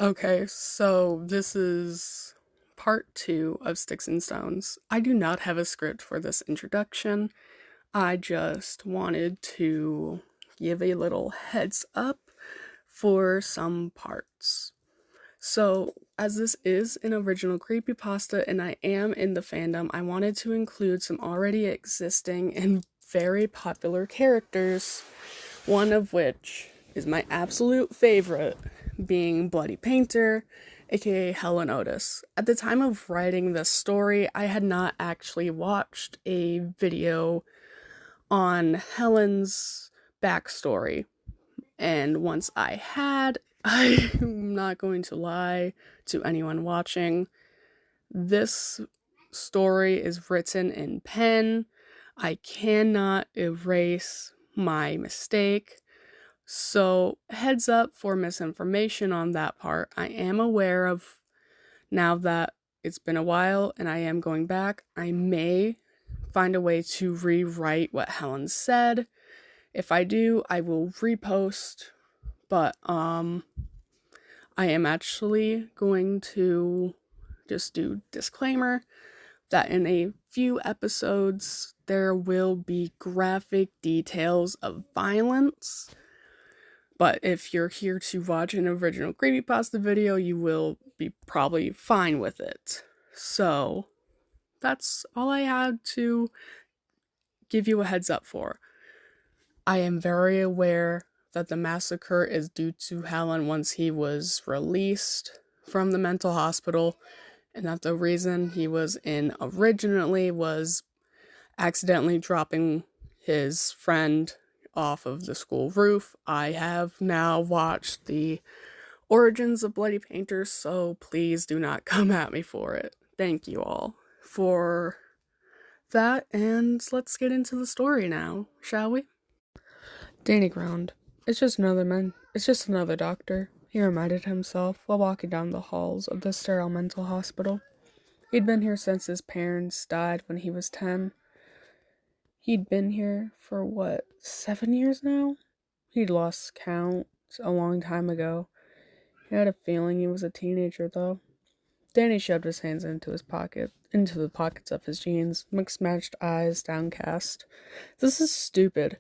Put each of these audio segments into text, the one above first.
Okay, so this is part two of Sticks and Stones. I do not have a script for this introduction. I just wanted to give a little heads up for some parts. So, as this is an original creepypasta and I am in the fandom, I wanted to include some already existing and very popular characters, one of which is my absolute favorite, being Bloody Painter, aka Helen Otis. At the time of writing this story, I had not actually watched a video on Helen's backstory, and once I had, I'm not going to lie to anyone watching, this story is written in pen. I cannot erase my mistake. So, heads up for misinformation on that part. I am aware of, now that it's been a while and I am going back, I may find a way to rewrite what Helen said. If I do, I will repost, but I am actually going to just do disclaimer that in a few episodes there will be graphic details of violence. But if you're here to watch an original creepypasta video, you will be probably fine with it. So, that's all I had to give you a heads up for. I am very aware that the massacre is due to Helen once he was released from the mental hospital, and that the reason he was in originally was accidentally dropping his friend off of the school roof. I have now watched the Origins of Bloody Painter, so please do not come at me for it. Thank you all for that, and let's get into the story now, shall we? Danny groaned. It's just another doctor, he reminded himself while walking down the halls of the sterile mental hospital. He'd been here since his parents died when he was 10. He'd been here for, 7 years now? He'd lost count a long time ago. He had a feeling he was a teenager, though. Danny shoved his hands into the pockets of his jeans, mixed-matched eyes downcast. "This is stupid,"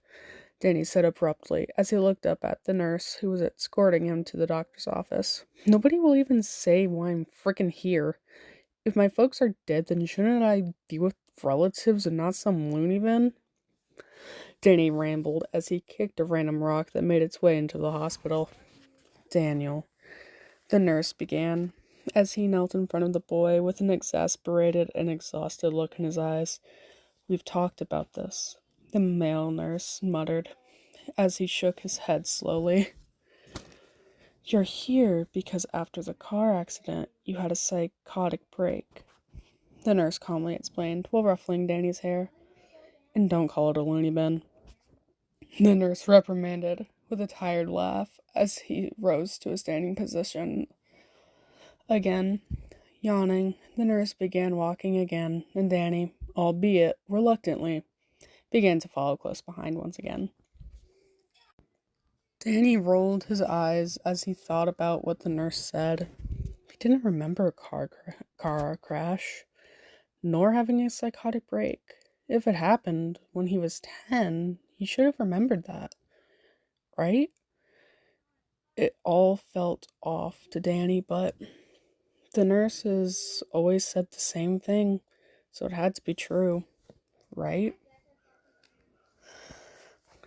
Danny said abruptly as he looked up at the nurse who was escorting him to the doctor's office. "Nobody will even say why I'm frickin' here. If my folks are dead, then shouldn't I be with relatives and not some loony bin?" Danny rambled as he kicked a random rock that made its way into the hospital. "Daniel," the nurse began, as he knelt in front of the boy with an exasperated and exhausted look in his eyes. "We've talked about this," the male nurse muttered, as he shook his head slowly. "You're here because after the car accident, you had a psychotic break," the nurse calmly explained, while ruffling Danny's hair. "And don't call it a loony bin," the nurse reprimanded, with a tired laugh, as he rose to a standing position again. Yawning, the nurse began walking again, and Danny, albeit reluctantly, began to follow close behind once again. Danny rolled his eyes as he thought about what the nurse said. He didn't remember a car crash, nor having a psychotic break. If it happened when he was 10, he should have remembered that, right? It all felt off to Danny, but the nurses always said the same thing, so it had to be true, right?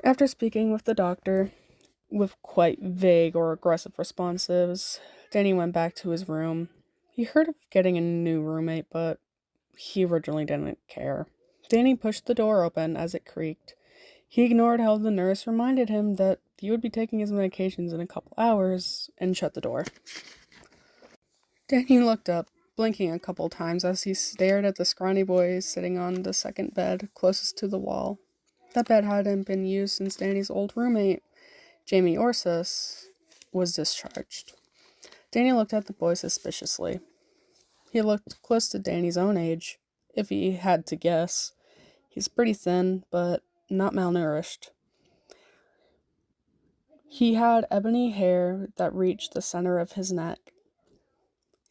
After speaking with the doctor, with quite vague or aggressive responses, Danny went back to his room. He heard of getting a new roommate, but he originally didn't care. Danny pushed the door open as it creaked. He ignored how the nurse reminded him that he would be taking his medications in a couple hours, and shut the door. Danny looked up, blinking a couple times as he stared at the scrawny boy sitting on the second bed closest to the wall. That bed hadn't been used since Danny's old roommate, Jamie Orsis, was discharged. Danny looked at the boy suspiciously. He looked close to Danny's own age, if he had to guess. He's pretty thin, but not malnourished. He had ebony hair that reached the center of his neck.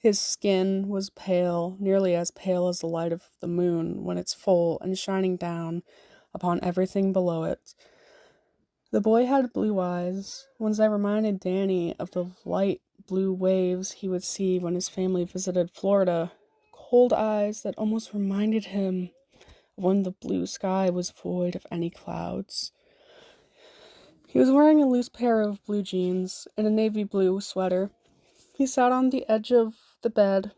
His skin was pale, nearly as pale as the light of the moon when it's full and shining down upon everything below it. The boy had blue eyes, ones that reminded Danny of the light blue waves he would see when his family visited Florida. Cold eyes that almost reminded him of when the blue sky was void of any clouds. He was wearing a loose pair of blue jeans and a navy blue sweater. He sat on the edge of the bed,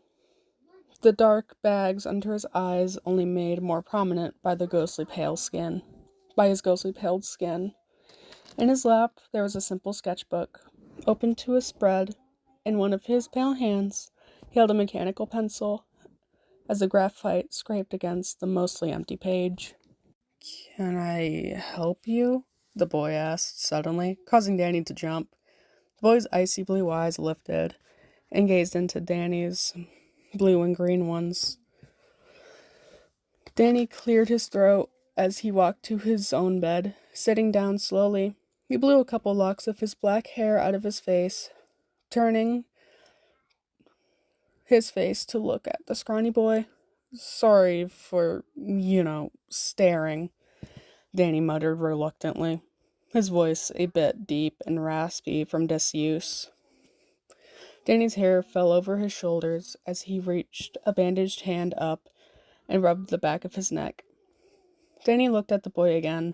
the dark bags under his eyes only made more prominent by his ghostly pale skin. In his lap there was a simple sketchbook, open to a spread. In one of his pale hands he held a mechanical pencil as the graphite scraped against the mostly empty page. "Can I help you?" the boy asked suddenly, causing Danny to jump. The boy's icy blue eyes lifted and gazed into Danny's blue and green ones. Danny cleared his throat as he walked to his own bed, sitting down slowly. He blew a couple locks of his black hair out of his face, turning his face to look at the scrawny boy. "Sorry for, staring," Danny muttered reluctantly, his voice a bit deep and raspy from disuse. Danny's hair fell over his shoulders as he reached a bandaged hand up and rubbed the back of his neck. Danny looked at the boy again,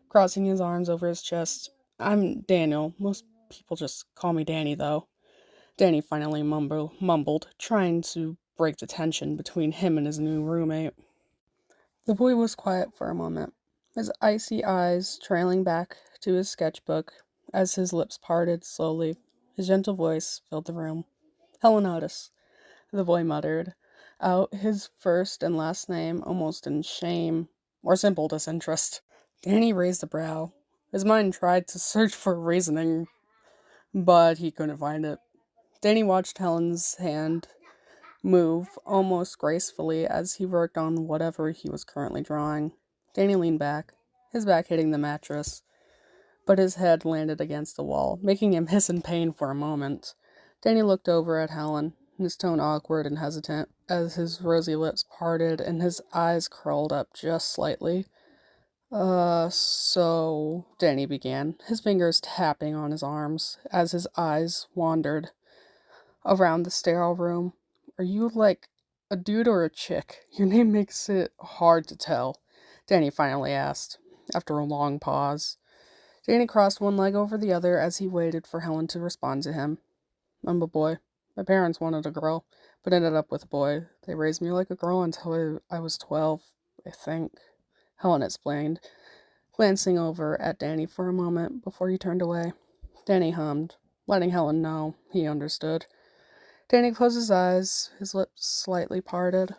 crossing his arms over his chest. "I'm Daniel. Most people just call me Danny, though," Danny finally mumbled, trying to break the tension between him and his new roommate. The boy was quiet for a moment, his icy eyes trailing back to his sketchbook as his lips parted slowly. His gentle voice filled the room. "Helen Otis," the boy muttered out his first and last name almost in shame or simple disinterest. Danny raised a brow. His mind tried to search for reasoning, but he couldn't find it. Danny watched Helen's hand move almost gracefully as he worked on whatever he was currently drawing. Danny leaned back, his back hitting the mattress, but his head landed against the wall, making him hiss in pain for a moment. Danny looked over at Helen, his tone awkward and hesitant, as his rosy lips parted and his eyes curled up just slightly. So," Danny began, his fingers tapping on his arms as his eyes wandered around the sterile room. "Are you like a dude or a chick? Your name makes it hard to tell," Danny finally asked, after a long pause. Danny crossed one leg over the other as he waited for Helen to respond to him. "I'm a boy. My parents wanted a girl, but ended up with a boy. They raised me like a girl until I was 12, I think," Helen explained, glancing over at Danny for a moment before he turned away. Danny hummed, letting Helen know he understood. Danny closed his eyes, his lips slightly parted.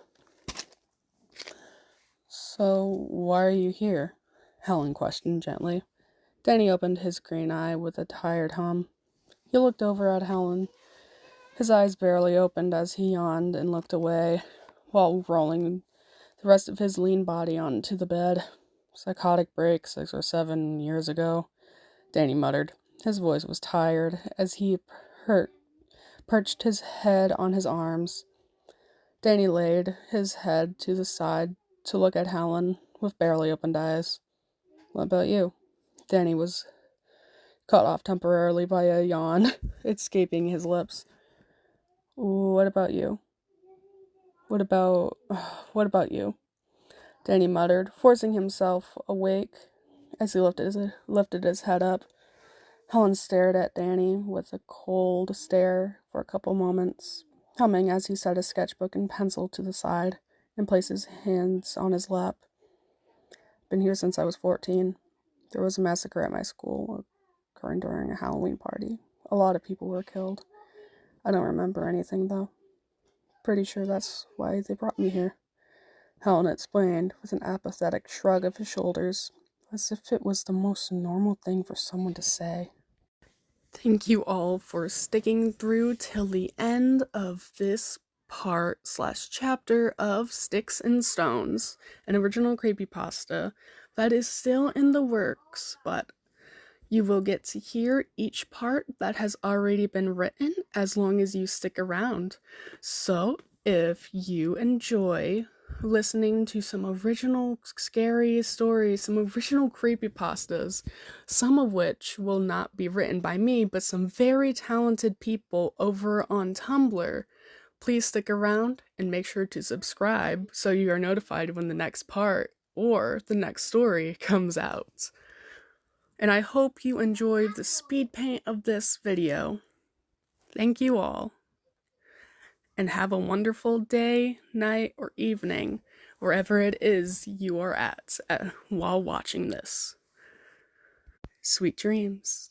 "So, why are you here?" Helen questioned gently. Danny opened his green eye with a tired hum. He looked over at Helen. His eyes barely opened as he yawned and looked away, while rolling the rest of his lean body onto the bed. "Psychotic break 6 or 7 years ago," Danny muttered. His voice was tired as he perched his head on his arms. Danny laid his head to the side to look at Helen with barely opened eyes. "What about you?" Danny was cut off temporarily by a yawn escaping his lips. "What about you? What about... what about you?" Danny muttered, forcing himself awake as he lifted his head up. Helen stared at Danny with a cold stare for a couple moments, humming as he set his sketchbook and pencil to the side and placed his hands on his lap. "Been here since I was 14. There was a massacre at my school occurring during a Halloween party. A lot of people were killed. I don't remember anything, though. Pretty sure that's why they brought me here," Helen explained with an apathetic shrug of his shoulders, as if it was the most normal thing for someone to say. Thank you all for sticking through till the end of this part/chapter of Sticks and Stones, an original creepypasta that is still in the works, but You will get to hear each part that has already been written as long as you stick around. So, if you enjoy listening to some original scary stories, some original creepypastas, some of which will not be written by me, but some very talented people over on Tumblr, please stick around and make sure to subscribe so you are notified when the next part or the next story comes out. And I hope you enjoyed the speed paint of this video. Thank you all. And have a wonderful day, night, or evening, wherever it is you are at while watching this. Sweet dreams.